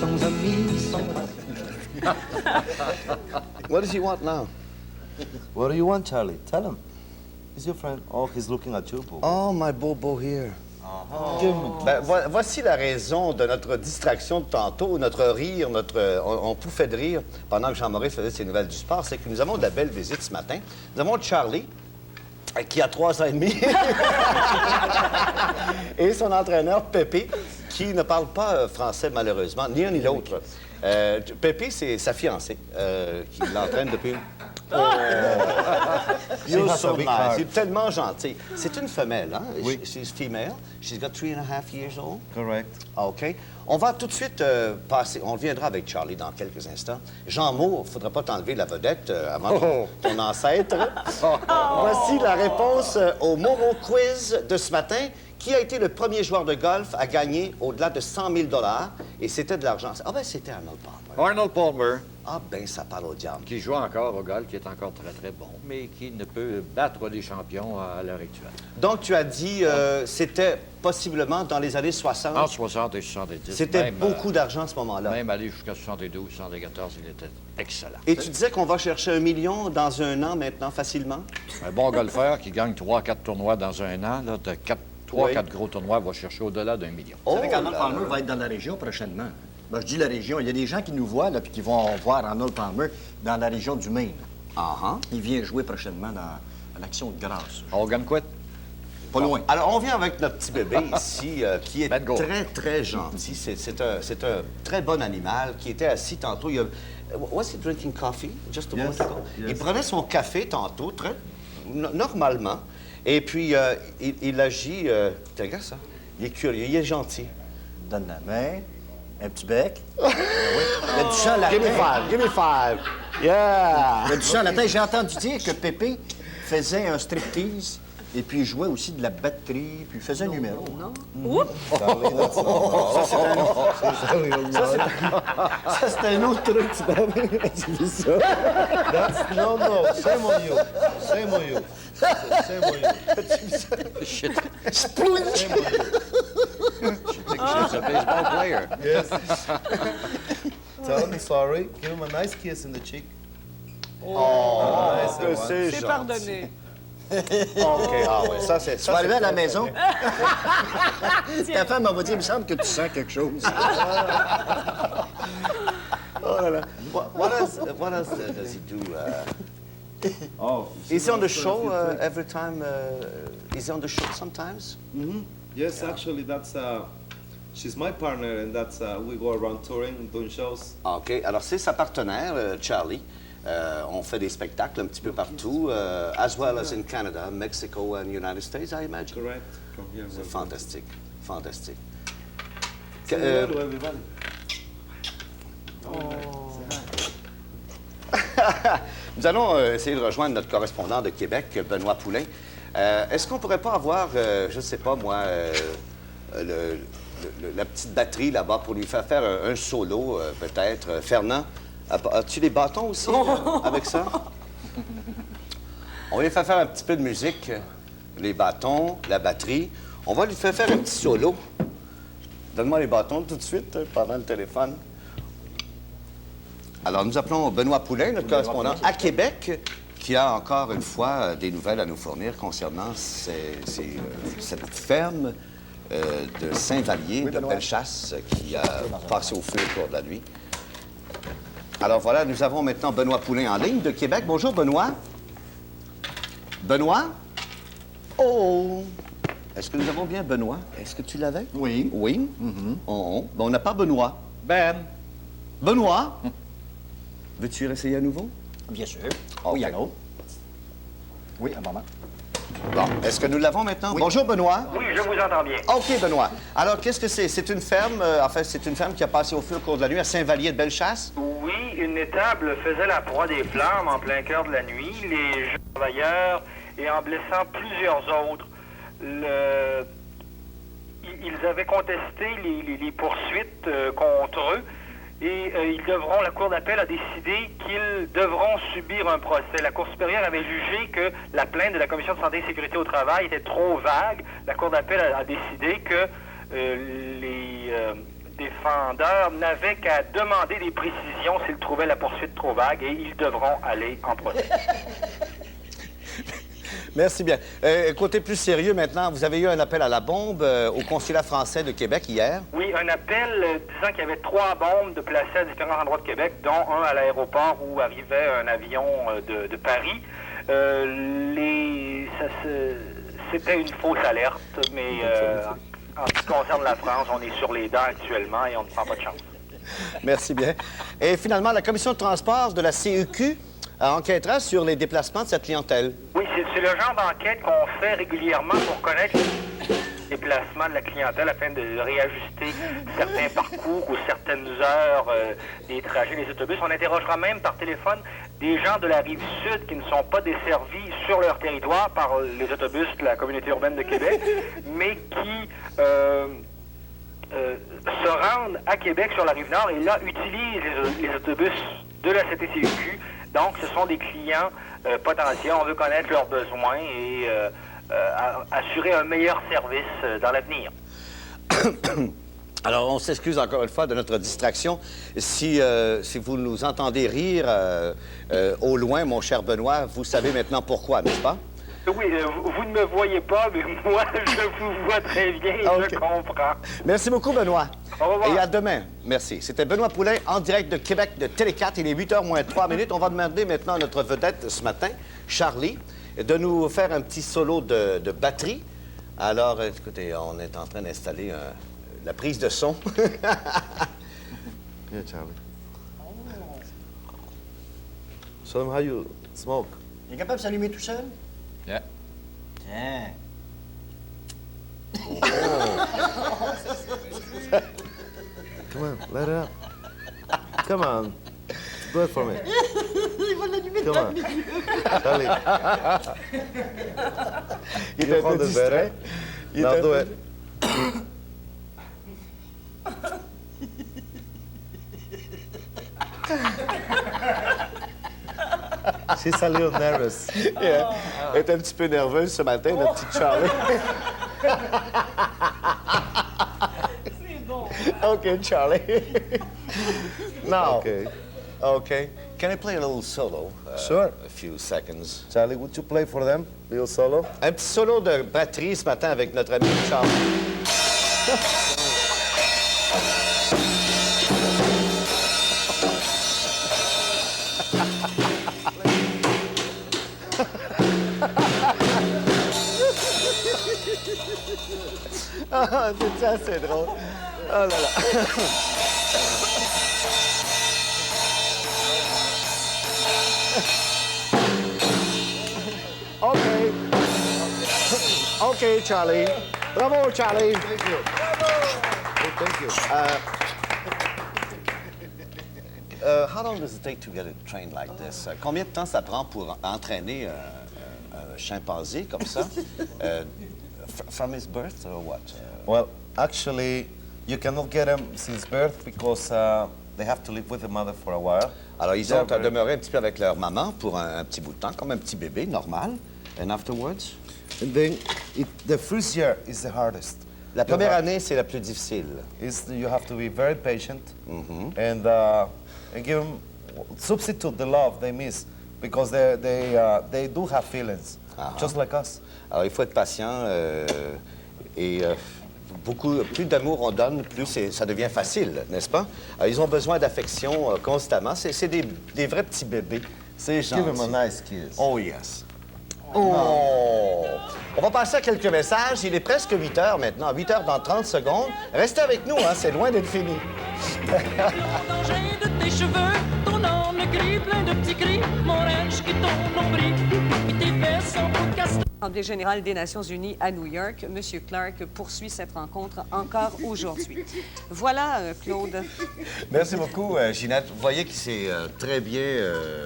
sans amis, sans... What does he want now? What do you want, Charlie? Tell him. He's your friend. Oh, he's looking at you, Bobo. Oh, my Bobo here. Give him a Ben, voici la raison de notre distraction de tantôt, notre rire, on pouffait de rire pendant que Jean-Maurice faisait ses nouvelles du sport, c'est que nous avons de la belle visite ce matin. Nous avons Charlie, qui a 3 ans et demi, et son entraîneur, Pépé, qui ne parle pas français, malheureusement, ni un ni l'autre. Pépé, c'est sa fiancée, qui l'entraîne depuis... Oh! You're so nice. Il est tellement gentil. C'est une femelle, hein? Oui. She's female. She's got 3.5 years old. Correct. OK. On va tout de suite passer... On reviendra avec Charlie dans quelques instants. Jean-Maud, il ne faudra pas t'enlever la vedette avant ton ancêtre. Voici la réponse au Momo Quiz de ce matin. Qui a été le premier joueur de golf à gagner au-delà de 100 000 $? Et c'était de l'argent. Ah ben c'était Arnold Palmer. Arnold Palmer, Ah ben ça parle au diable. qui joue encore au golf, qui est encore très, très bon, mais qui ne peut battre les champions à l'heure actuelle. Donc tu as dit c'était possiblement dans les années 60. Entre 60 et 70. C'était même, beaucoup d'argent à ce moment-là. Même aller jusqu'à 72, 74, il était excellent. Et tu disais qu'on va chercher 1 million dans un an maintenant, facilement? Un bon golfeur qui gagne 3-4 tournois dans un an, là, de 3-4 gros tournois, va chercher au-delà d'1 million. Vous savez Oh qu'Arnold là Palmer là. va être dans la région prochainement. Ben, je dis la région. Il y a des gens qui nous voient, là, puis qui vont voir Arnold Palmer dans la région du Maine. Ah, Il vient jouer prochainement à l'Action de grâce. Algonquin, Pas loin. Alors, on vient avec notre petit bébé ici, qui est Bengo. très, très gentil. C'est un très bon animal qui était assis tantôt. Il a... Was he drinking coffee just a moment ago? Il prenait son café tantôt, très normalement. Et puis, il agit... tu regardes ça? Il est curieux, il est gentil. Donne la main, un petit bec. Ah oui. Il y a du sang à la Give me tête. five, give me five. Yeah! Il y a du sang à la tête. J'ai entendu dire que Pépé faisait un striptease et puis il jouait aussi de la batterie, puis il faisait un numéro. Ça, c'est un autre truc. Tu dis ça? No, shame on you. Shame on you. Shame on you. shit, Splouch! shit's a baseball player. Yes. Tell him sorry. Give him a nice kiss in the cheek. Oh, nice Que one. c'est C'est gentil. pardonné. OK, ah oui, ça, c'est... Tu vas arriver à la maison. Ta femme m'a dit, il me semble que tu sens quelque chose. Oh là là. What else does he do? Is he on the show every time? Is he on the show sometimes? Yes, actually, that's she's my partner, and that's we go around touring, doing shows. OK. Alors, c'est sa partenaire, Charlie. On fait des spectacles un petit peu partout, as well as in Canada, Mexico and United States, I imagine. Correct. From here. C'est fantastique. Fantastique. Say hello to everybody. Nous allons essayer de rejoindre notre correspondant de Québec, Benoît Poulain. Est-ce qu'on pourrait pas avoir, je ne sais pas moi, la petite batterie là-bas pour lui faire faire un solo, peut-être? Fernand, as-tu des bâtons aussi avec ça? On va lui faire faire un petit peu de musique, les bâtons, la batterie. On va lui faire faire un petit solo. Donne-moi les bâtons tout de suite, pendant le téléphone. Alors, nous appelons Benoît Poulain, notre correspondant à Québec, qui a encore une fois des nouvelles à nous fournir concernant cette ferme de Saint-Vallier, de Bellechasse, qui a passé au feu au cours de la nuit. Alors voilà, nous avons maintenant Benoît Poulain en ligne de Québec. Bonjour, Benoît. Benoît? Oh! Est-ce que nous avons bien Benoît? Est-ce que tu l'avais? Oui. Oui? Oh. Ben, on n'a pas Benoît. Ben, Benoît? Veux-tu essayer à nouveau? Bien sûr. OK. Oui, allô? Oui, un moment. Bon, est-ce que nous l'avons maintenant? Oui. Bonjour, Benoît. Oui, je vous entends bien. OK, Benoît. Alors, qu'est-ce que c'est? C'est une ferme, c'est une ferme qui a passé au feu au cours de la nuit à Saint-Vallier de Bellechasse? Oui, une étable faisait la proie des flammes en plein cœur de la nuit. Les jeunes travailleurs, et en blessant plusieurs autres, ils avaient contesté les poursuites contre eux et la Cour d'appel a décidé qu'ils devront subir un procès. La Cour supérieure avait jugé que la plainte de la Commission de santé et sécurité au travail était trop vague. La Cour d'appel a décidé que défendeurs n'avaient qu'à demander des précisions s'ils trouvaient la poursuite trop vague et ils devront aller en procès. Merci bien. Côté plus sérieux maintenant, vous avez eu un appel à la bombe au consulat français de Québec hier. Oui, un appel disant qu'il y avait 3 bombes de placées à différents endroits de Québec, dont un à l'aéroport où arrivait un avion de Paris. C'était une fausse alerte, mais en ce qui concerne la France, on est sur les dents actuellement et on ne prend pas de chance. Merci bien. Et finalement, la commission de transport de la CEQ enquêtera sur les déplacements de cette clientèle. Oui, c'est le genre d'enquête qu'on fait régulièrement pour connaître les déplacements de la clientèle afin de réajuster certains parcours ou certaines heures des trajets des autobus. On interrogera même par téléphone des gens de la Rive-Sud qui ne sont pas desservis sur leur territoire par les autobus de la communauté urbaine de Québec, mais qui se rendent à Québec sur la Rive-Nord et là utilisent les autobus de la CTCUQ. Donc, ce sont des clients potentiels. On veut connaître leurs besoins et assurer un meilleur service dans l'avenir. Alors, on s'excuse encore une fois de notre distraction. Si vous nous entendez rire au loin, mon cher Benoît, vous savez maintenant pourquoi, n'est-ce pas? Oui, vous ne me voyez pas, mais moi, je vous vois très bien et je comprends. Merci beaucoup, Benoît. Au revoir. Et à demain. Merci. C'était Benoît Poulain en direct de Québec de Télé4. Il est 8h moins 3 minutes. On va demander maintenant à notre vedette ce matin, Charlie, de nous faire un petit solo de batterie. Alors, écoutez, on est en train d'installer la prise de son. Yeah, Charlie. Show them how you smoke. Il est capable de s'allumer tout seul? Yeah. Tiens. Come on, let it up. Come on. Do it for me. Il va l'allumer Come dans on. le milieu. Charlie. Il You hold it better. Now do it. She's a little nervous. Yeah. Elle est un petit peu nerveuse ce matin, notre petite Charlie. C'est bon. OK, Charlie. Now, Okay. okay. Can I play a little solo? Sure. A few seconds. Charlie, would you play for them? Little solo? Un petit solo de batterie ce matin avec notre ami Charlie. Ah, c'est assez drôle. Oh là là. OK. OK, Charlie. Bravo, Charlie. Thank you. Oh, thank you. How long does it take to get it trained like this? Combien de temps ça prend pour entraîner un chimpanzé comme ça? From his birth or what? Well, actually, you cannot get them since birth because they have to live with the mother for a while. Alors, ils ont They're very- demeuré un petit peu avec leur maman pour un petit bout de temps, comme un petit bébé normal. And afterwards? And then the first year is the hardest. La première année, c'est la plus difficile. You have to be very patient and give them, substitute the love they miss because they do have feelings, just like us. Alors, il faut être patient et plus d'amour on donne, plus ça devient facile, n'est-ce pas? Alors, ils ont besoin d'affection constamment. C'est des vrais petits bébés. C'est gentil. Give them a nice kiss. Oh, yes. Oh! On va passer à quelques messages. Il est presque 8 heures maintenant. 8 heures dans 30 secondes. Restez avec nous, hein, c'est loin d'être fini. L'engin de tes cheveux, ton âme gris, plein de petits cris, mon linge qui ton nombril, et tes fesses en peau de castor. L'Assemblée générale des Nations unies à New York. M. Clark poursuit cette rencontre encore aujourd'hui. Voilà, Claude. Merci beaucoup, Ginette. Vous voyez qu'il s'est très bien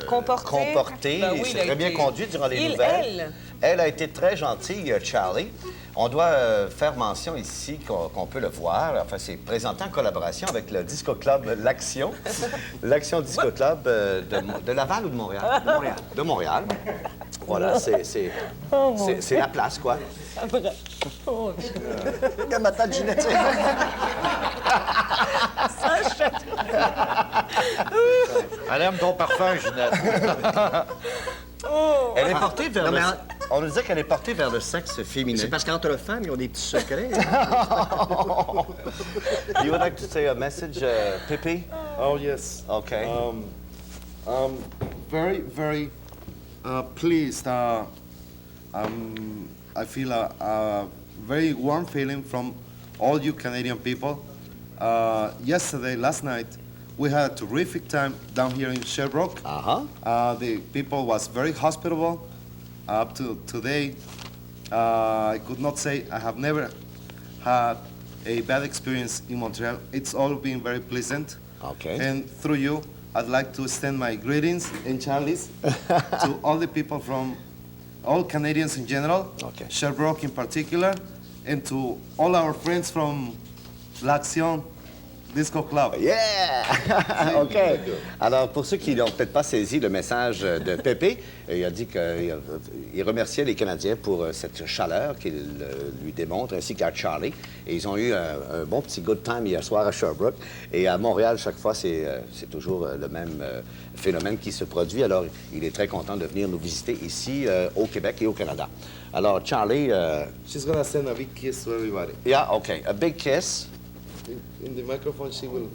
comporté. Ben oui, il il s'est a très bien été- conduit durant les Il, nouvelles. Elle a été très gentille, Charlie. On doit faire mention ici qu'on peut le voir. Enfin, c'est présenté en collaboration avec le Disco Club L'Action. L'Action Disco Club de Laval ou de Montréal? De Montréal. De Montréal. Voilà, c'est la place, quoi. Regarde ma tête, Ginette. Elle aime ton parfum, Ginette. Elle est portée vers Non, le... mais On nous dit qu'elle est portée vers le sexe féminin. C'est parce qu'entre femmes, ils ont des petits secrets. You would like to say a message, Pippi? Oh, yes. Okay. Very, very pleased. I feel a very warm feeling from all you Canadian people. Last night, we had a terrific time down here in Sherbrooke. The people was very hospitable. Up to today, I could not say I have never had a bad experience in Montreal. It's all been very pleasant. Okay. And through you, I'd like to extend my greetings and Charlie's to all the people from all Canadians in general, Okay. Sherbrooke in particular, and to all our friends from L'Action Disco Club. Yeah! OK. Alors, pour ceux qui n'ont peut-être pas saisi le message de Pépé, il a dit qu'il remerciait les Canadiens pour cette chaleur qu'il lui démontre, ainsi qu'à Charlie. Et ils ont eu un bon petit good time hier soir à Sherbrooke. Et à Montréal, chaque fois, c'est toujours le même phénomène qui se produit. Alors, il est très content de venir nous visiter ici, au Québec et au Canada. Alors, Charlie... She's gonna send a big kiss to everybody. Yeah, OK. A big kiss. In the microphone, she will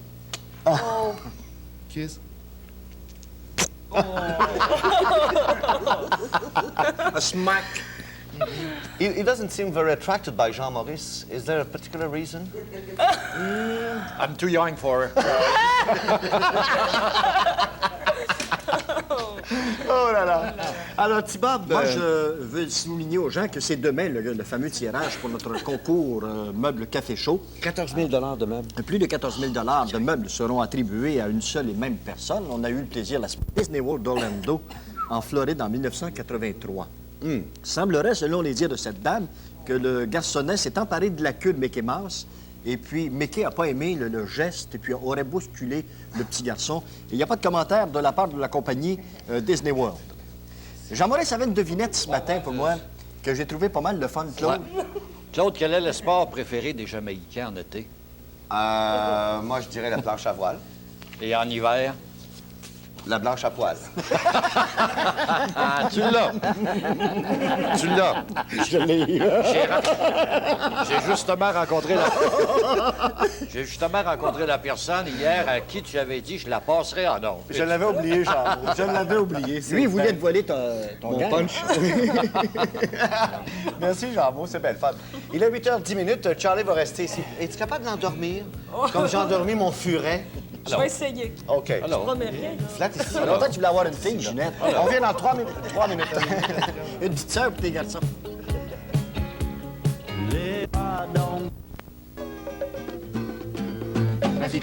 kiss. A smack. He doesn't seem very attracted by Jean Maurice. Is there a particular reason? I'm too young for her. Oh là là! Alors, Thibaut, Moi, je veux souligner aux gens que c'est demain le fameux tirage pour notre concours meubles Café Chaud. 14 000 de meubles. Plus de 14 000 de meubles seront attribués à une seule et même personne. On a eu le plaisir la Disney World d'Orlando, en Floride, en 1983. Semblerait, selon les dires de cette dame, que le garçonnet s'est emparé de la queue de Mickey Mouse. Et puis, Mickey n'a pas aimé le geste et puis aurait bousculé le petit garçon. Et il n'y a pas de commentaire de la part de la compagnie Disney World. Jean Maurice avait une devinette ce matin pour moi que j'ai trouvé pas mal de fun, Claude. Ouais. Claude, quel est le sport préféré des Jamaïcains en été? Moi, je dirais la planche à voile. Et en hiver? La blanche à poil. Ah, tu l'as! Tu l'as! Je l'ai eu. J'ai justement rencontré la personne hier à qui tu avais dit je la passerai en ondes. Je l'avais oublié, Jean. Je l'avais oublié. Lui, il voulait te voler ton gang. punch. Merci, Jean-Beau, c'est belle fun. Il est 8h10. Charlie va rester ici. Es-tu capable d'endormir? Comme j'ai endormi mon furet. Je vais essayer. OK. Alors, Promets rien. Flatte ici. Ça fait longtemps que tu voulais avoir une fille, Ginette. On revient dans 3 minutes. 3 minutes. Une petite sœur pour tes garçons. Vas-y,